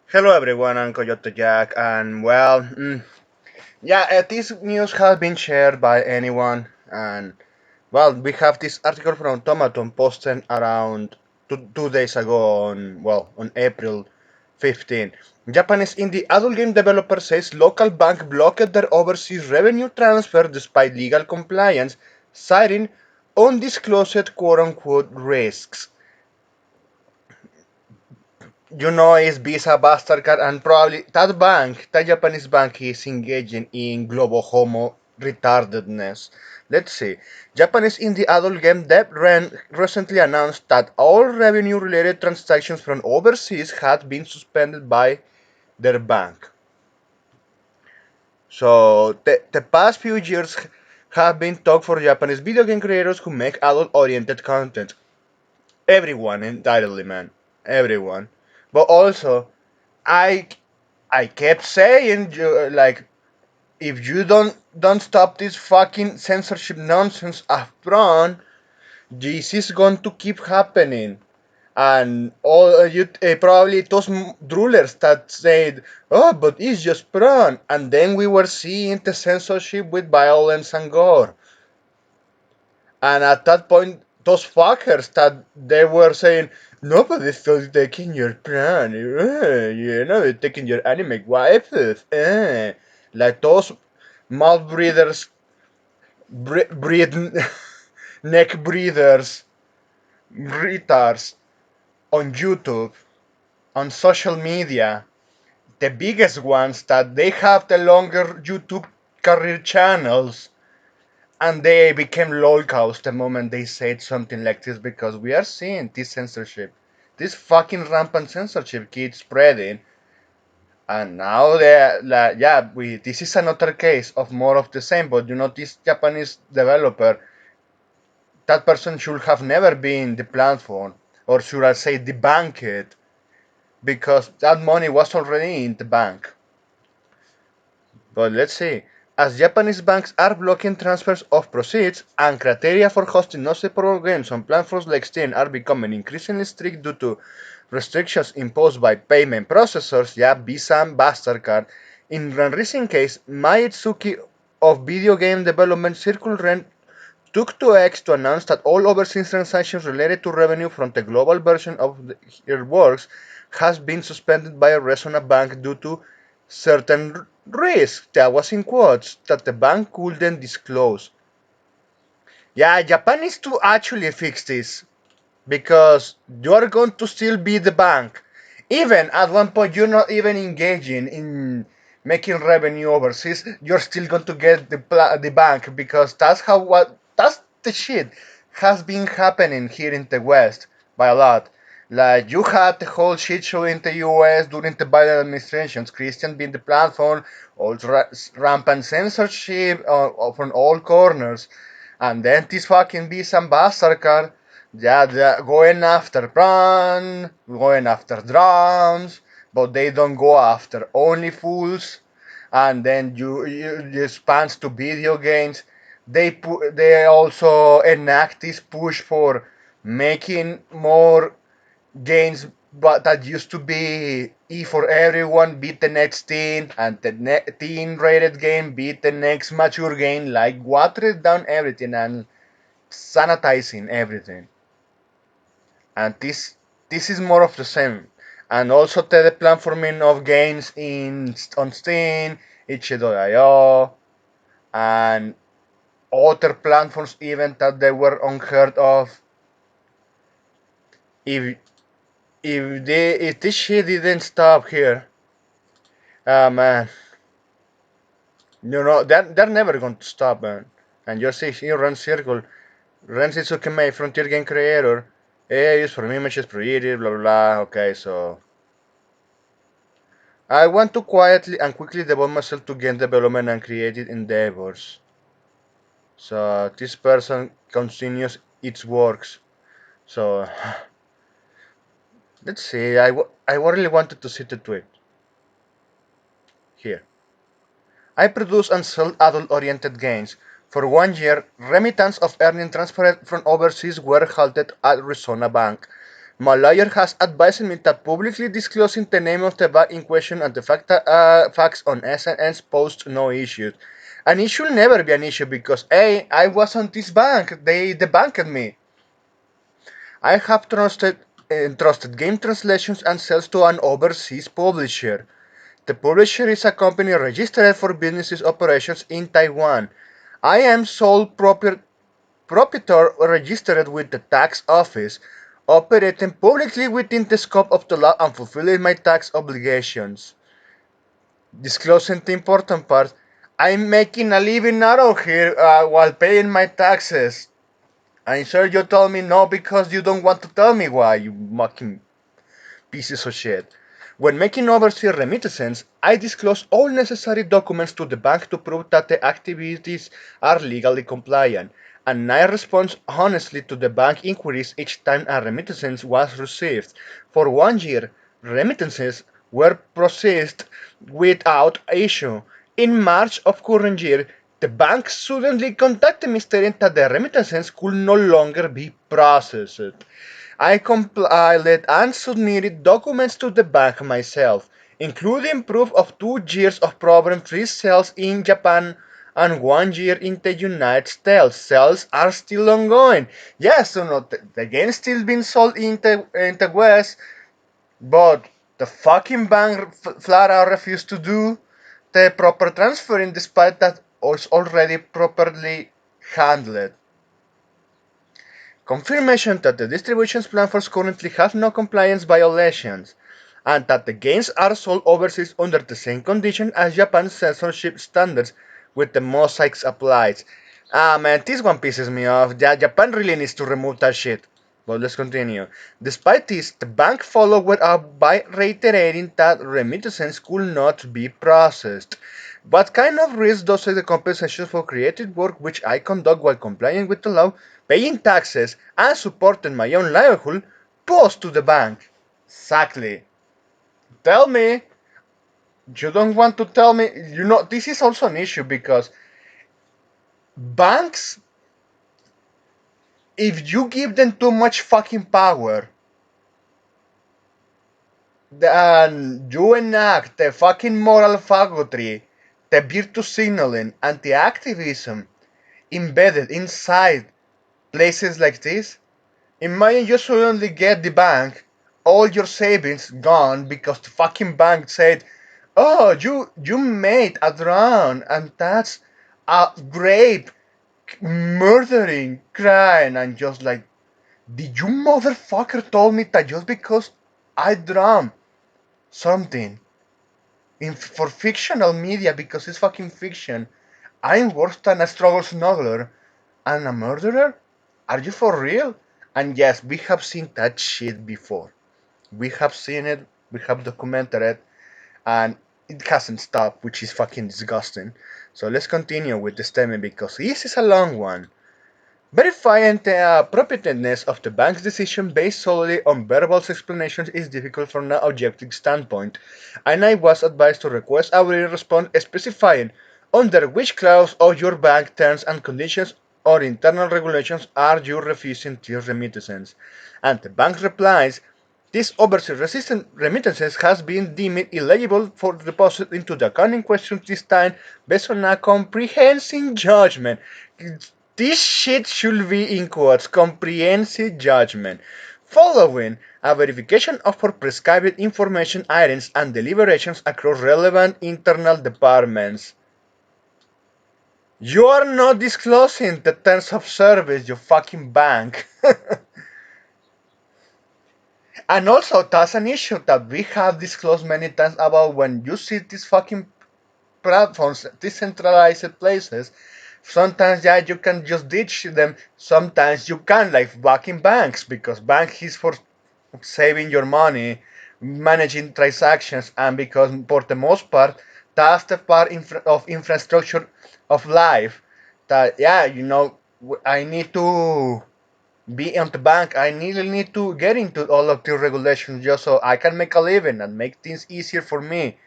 Hello everyone, I'm Coyote Jack, and well, this news has been shared by anyone, and well, we have this article from Tomaton posted around 2 days ago on April 15. Japanese indie adult game developer says local bank blocked their overseas revenue transfer despite legal compliance, citing undisclosed quote-unquote risks. Is Visa, Mastercard, and probably that Japanese bank is engaging in global homo retardedness. Let's see. Japanese indie adult game dev recently announced that all revenue-related transactions from overseas had been suspended by their bank. So the past few years have been tough for Japanese video game creators who make adult-oriented content. Everyone entirely, man. Everyone. But also, I I kept saying, like, if you don't stop this fucking censorship nonsense upfront, this is going to keep happening. And all you probably those droolers that said, "Oh, but it's just prawn," and then we were seeing the censorship with violence and gore. And at that point, those fuckers that they were saying, nobody's still taking your plan, they're taking your anime waifus, like those mouth breathers, breed, neck breathers, retards on YouTube, on social media, the biggest ones that they have the longer YouTube career channels. And they became lolcows the moment they said something like this because we are seeing this censorship. This fucking rampant censorship keeps spreading. And now they like, yeah, this is another case of more of the same, but this Japanese developer, that person should have never been the platform, or should I say debanked, because that money was already in the bank. But let's see. As Japanese banks are blocking transfers of proceeds and criteria for hosting non-separable games on platforms like Steam are becoming increasingly strict due to restrictions imposed by payment processors, Visa and Mastercard. In a recent case, Maitsuki of video game development Circle Rent took to X to announce that all overseas transactions related to revenue from the global version of her works has been suspended by a Resona bank due to certain risks, that was in quotes, that the bank couldn't disclose. Yeah, Japan needs to actually fix this because you are going to still be the bank. Even at one point, you're not even engaging in making revenue overseas. You're still going to get the bank because that's the shit has been happening here in the West by a lot. Like you had the whole shit show in the US during the Biden administrations, Christian being the platform, all rampant censorship from all corners, and then this fucking Visa and Mastercard, they're going after prawn, going after drowns, but they don't go after only fools. And then you expand to video games. They also enact this push for making more games, but that used to be E for everyone beat the next teen, and the teen rated game beat the next mature game, like watered down everything and sanitizing everything. And this is more of the same. And also the platforming of games on Steam, itch.io, and other platforms even that they were unheard of. If if this shit didn't stop here, man, they're never going to stop, man. And you see here Run Circle, Ren Sitsukeme, Frontier Game Creator, AI use for images created, blah blah blah. Okay, so I want to quietly and quickly devote myself to game development and creative endeavors. So this person continues its works. So let's see. I really wanted to see the tweet here. I produce and sell adult-oriented games. For 1 year, remittance of earnings transferred from overseas were halted at Resona Bank. My lawyer has advised me that publicly disclosing the name of the bank in question and the facts on SNNs pose no issues. And it should never be an issue because A, I was on this bank, they debanked me. I have trusted game translations and sales to an overseas publisher. The publisher is a company registered for business operations in Taiwan. I am sole proprietor registered with the tax office, operating publicly within the scope of the law and fulfilling my tax obligations. Disclosing the important part, I'm making a living out of here while paying my taxes. I'm sure you told me no because you don't want to tell me why, you mocking pieces of shit. When making overseas remittances, I disclose all necessary documents to the bank to prove that the activities are legally compliant, and I respond honestly to the bank inquiries each time a remittance was received. For 1 year, remittances were processed without issue. In March of current year, the bank suddenly contacted me stating that the remittances could no longer be processed. I compiled and submitted documents to the bank myself, including proof of 2 years of problem-free sales in Japan and 1 year in the United States. Sales are still ongoing. Yes, so no, the game still being sold in the West, but the fucking bank flat out refused to do the proper transferring despite that was already properly handled. Confirmation that the distribution platforms currently have no compliance violations, and that the games are sold overseas under the same conditions as Japan's censorship standards with the mosaics applied. Ah man, this one pisses me off. Yeah, Japan really needs to remove that shit. But let's continue. Despite this, the bank followed up by reiterating that remittances could not be processed. What kind of risk does the compensation for creative work which I conduct while complying with the law, paying taxes, and supporting my own livelihood pose to the bank? Exactly. Tell me. You don't want to tell me. This is also an issue because banks, if you give them too much fucking power, then you enact the fucking moral faggotry, the virtue signaling, and the activism embedded inside places like this. Imagine you suddenly get the bank, all your savings gone because the fucking bank said, "Oh, you made a drown, and that's a great murdering crime," and just like, did you motherfucker told me that just because I drowned something for fictional media because it's fucking fiction, I'm worse than a struggle smuggler and a murderer? Are you for real? And yes, we have seen that shit before. We have seen it, we have documented it, and it hasn't stopped, which is fucking disgusting. So let's continue with the statement because this is a long one. Verifying the appropriateness of the bank's decision based solely on verbal explanations is difficult from an objective standpoint, and I was advised to request a written response specifying under which clause of your bank terms and conditions or internal regulations are you refusing these remittances. And the bank replies, this overseas resistant remittances has been deemed eligible for deposit into the account in question this time based on a comprehensive judgment. This shit should be in quotes, comprehensive judgment, following a verification of for prescribed information items and deliberations across relevant internal departments. You are not disclosing the terms of service, you fucking bank. And also, that's an issue that we have disclosed many times about when you see these fucking platforms, decentralized places. Sometimes, yeah, you can just ditch them. Sometimes you can, like back in banks, because bank is for saving your money, managing transactions, and because for the most part, that's the part of infrastructure of life that, yeah, I need to be on the bank. I really need to get into all of the regulations just so I can make a living and make things easier for me.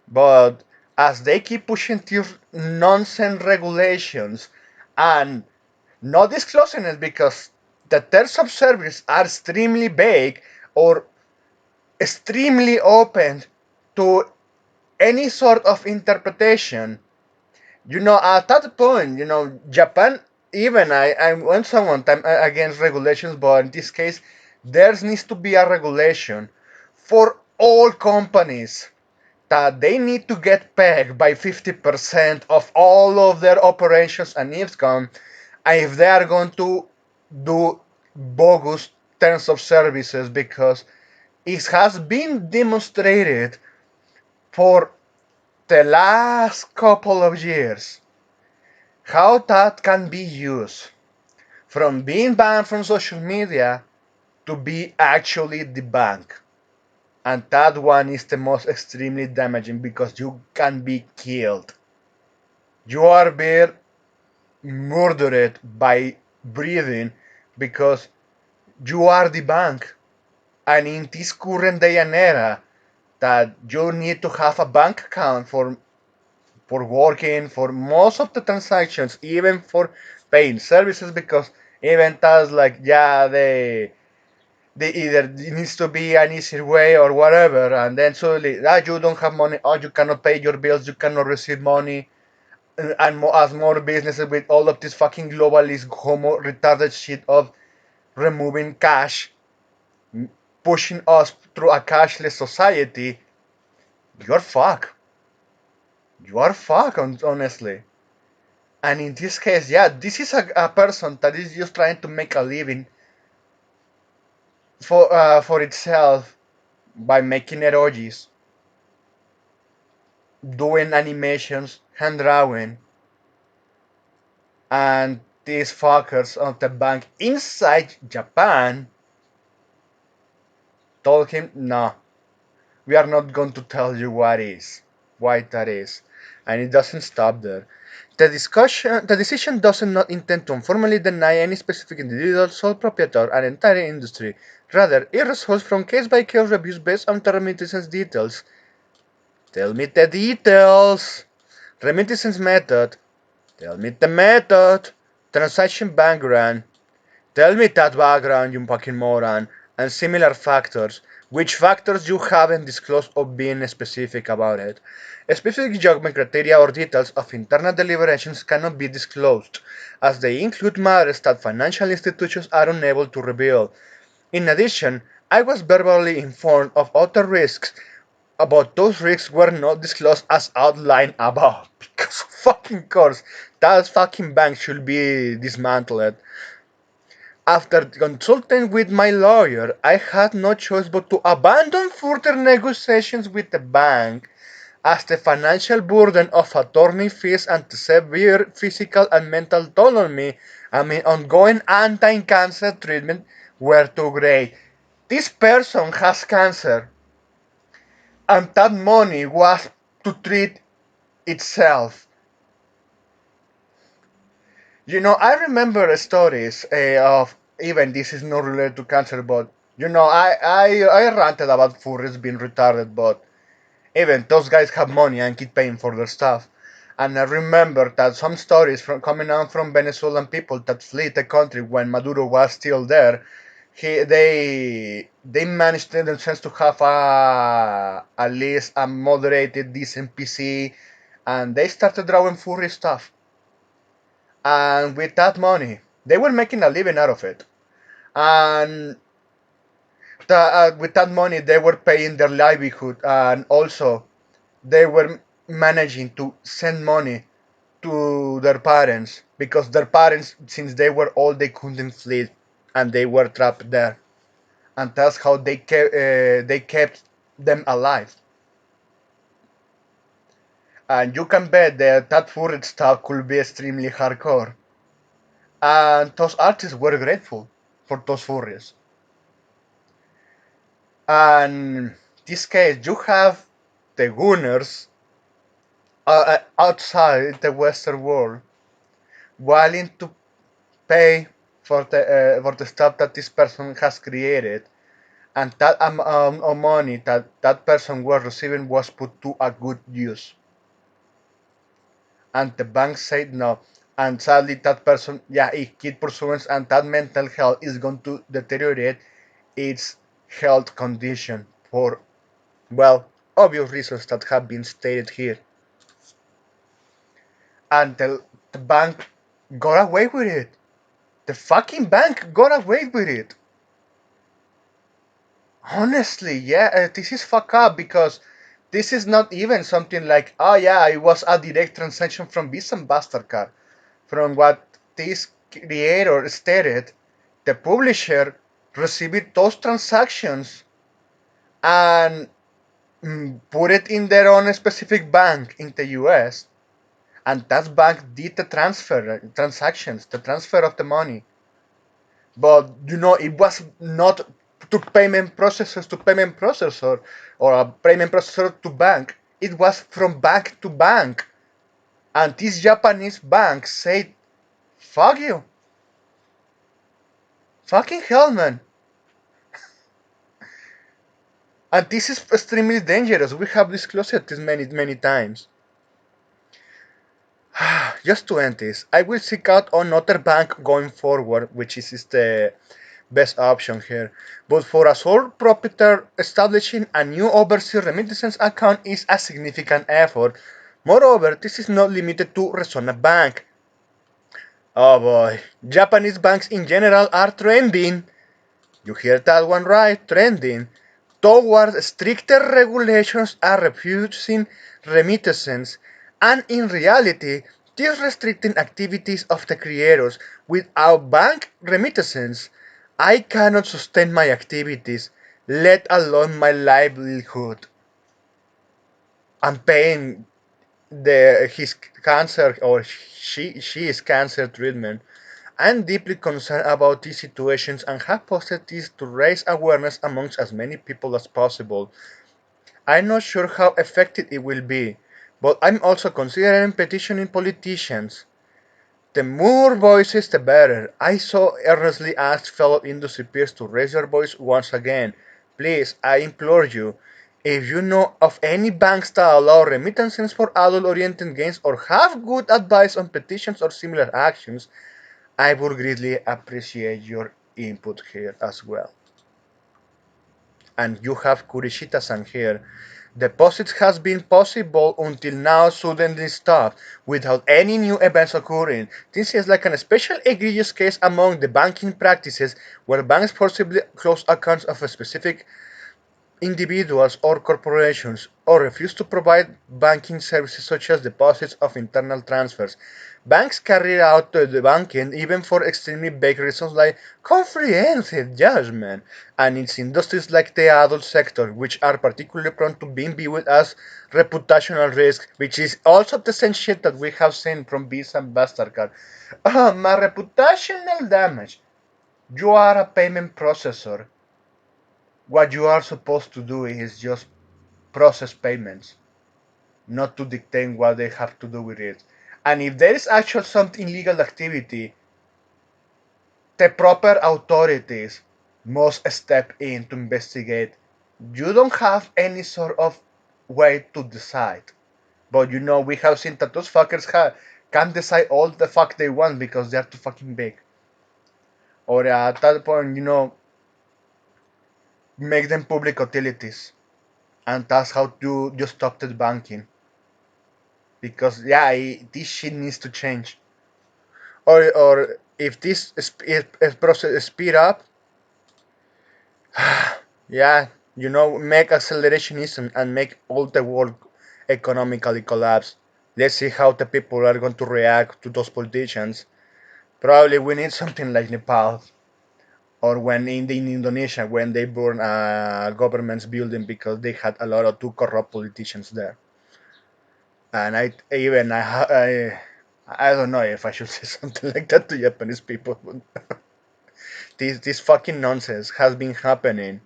But as they keep pushing these nonsense regulations and not disclosing it because the terms of service are extremely vague or extremely open to any sort of interpretation, at that point, Japan, even I went someone time against regulations, but in this case, there needs to be a regulation for all companies that they need to get pegged by 50% of all of their operations and income if they are going to do bogus terms of services, because it has been demonstrated for the last couple of years how that can be used from being banned from social media to be actually debunked. And that one is the most extremely damaging because you can be killed. You are being murdered by breathing because you are debunked. And in this current day and era, that you need to have a bank account for working, for most of the transactions, even for paying services, because even that's like, yeah, they either it needs to be an easier way or whatever, and then suddenly, you don't have money, you cannot pay your bills, you cannot receive money, and as more businesses with all of this fucking globalist homo retarded shit of removing cash, pushing us through a cashless society, you're fucked. You are fucked, honestly. And in this case, yeah, this is a person that is just trying to make a living for itself by making emojis, doing animations, hand drawing, and these fuckers of the bank inside Japan told him, no, we are not going to tell you why that is. And it doesn't stop there. The decision does not intend to formally deny any specific individual, sole proprietor, an entire industry. Rather, it results from case-by-case reviews based on the remittance details. Tell me the details. Remittance method. Tell me the method. Transaction background. Tell me that background, you fucking moron. And similar factors. Which factors you haven't disclosed or been specific about it. Specific judgment criteria or details of internal deliberations cannot be disclosed, as they include matters that financial institutions are unable to reveal. In addition, I was verbally informed of other risks, about those risks were not disclosed as outlined above. Because fucking course, that fucking bank should be dismantled. After consulting with my lawyer, I had no choice but to abandon further negotiations with the bank, as the financial burden of attorney fees and the severe physical and mental toll on me and my ongoing anti-cancer treatment were too great. This person has cancer, and that money was to treat itself. I remember stories of, even this is not related to cancer, but I ranted about furries being retarded, but even those guys have money and keep paying for their stuff. And I remember that some stories from coming out from Venezuelan people that fled the country when Maduro was still there. They managed in themselves to have at least a moderated, decent PC, and they started drawing furry stuff. And with that money, they were making a living out of it. And with that money, they were paying their livelihood, and also they were managing to send money to their parents, because their parents, since they were old, they couldn't flee and they were trapped there, and that's how they kept them alive. And you can bet that that furry stuff could be extremely hardcore, and those artists were grateful for those furries. And in this case, you have the gunners outside the Western world willing to pay for the stuff that this person has created, and that amount of money that that person was receiving was put to a good use. And the bank said no. and sadly that person, yeah, if keep pursuing, and that mental health is going to deteriorate its health condition for, well, obvious reasons that have been stated here. And the bank got away with it. The fucking bank got away with it. Honestly, yeah, this is fuck up because this is not even something like, oh yeah, it was a direct transaction from Visa and MasterCard. From what this creator stated, the publisher received those transactions and put it in their own specific bank in the US, and that bank did the transactions, the transfer of the money. But it was not to payment processors to payment processor or a payment processor to bank. It was from bank to bank. And this Japanese bank said, fuck you. Fucking hell, man. And this is extremely dangerous. We have disclosed this many times. Just to end this, I will seek out another bank going forward, which is the best option here. But for a sole proprietor, establishing a new overseas remittance account is a significant effort. Moreover, this is not limited to Resona Bank. Oh boy, Japanese banks in general are trending. You hear that one right, trending towards stricter regulations are refusing remittances, and in reality, these restricting activities of the creators. Without bank remittances, I cannot sustain my activities, let alone my livelihood. I'm paying his cancer or she is cancer treatment. I'm deeply concerned about these situations and have posted this to raise awareness amongst as many people as possible. I'm not sure how effective it will be, but I'm also considering petitioning politicians. The more voices, the better. I so earnestly ask fellow industry peers to raise their voice once again. Please, I implore you, if you know of any banks that allow remittances for adult-oriented games or have good advice on petitions or similar actions, I would greatly appreciate your input here as well. And you have Kurishita-san here. Deposits has been possible until now suddenly stopped without any new events occurring. This is like an especially egregious case among the banking practices where banks forcibly close accounts of a specific individuals or corporations, or refuse to provide banking services such as deposits of internal transfers. Banks carry out the banking even for extremely vague reasons like comprehensive judgment, and its industries like the adult sector, which are particularly prone to being viewed as reputational risk, which is also the same shit that we have seen from Visa and MasterCard. My reputational damage. You are a payment processor. What you are supposed to do is just process payments, not to dictate what they have to do with it. And if there is actual some illegal activity, the proper authorities must step in to investigate. You don't have any sort of way to decide. But we have seen that those fuckers can decide all the fuck they want because they're too fucking big. Or at that point, make them public utilities. And that's how you stop the banking. Because yeah, this shit needs to change. Or if this process speed up, yeah, make accelerationism and make all the world economically collapse. Let's see how the people are going to react to those politicians. Probably we need something like Nepal or when in Indonesia when they burn a government's building because they had a lot of too corrupt politicians there. And I don't know if I should say something like that to Japanese people. This fucking nonsense has been happening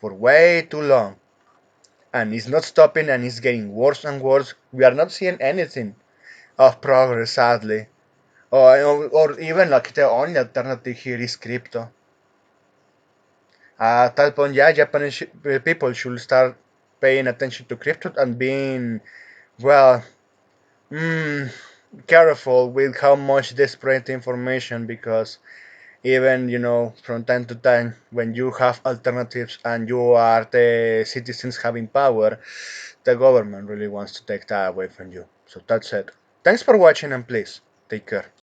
for way too long, and it's not stopping, and it's getting worse and worse. We are not seeing anything of progress, sadly. Or even like the only alternative here is crypto. At that point, yeah, Japanese people should start paying attention to crypto and being well. Mm, careful with how much they spread information, because even from time to time when you have alternatives and you are the citizens having power, the government really wants to take that away from you. So that's it. Thanks for watching, and please take care.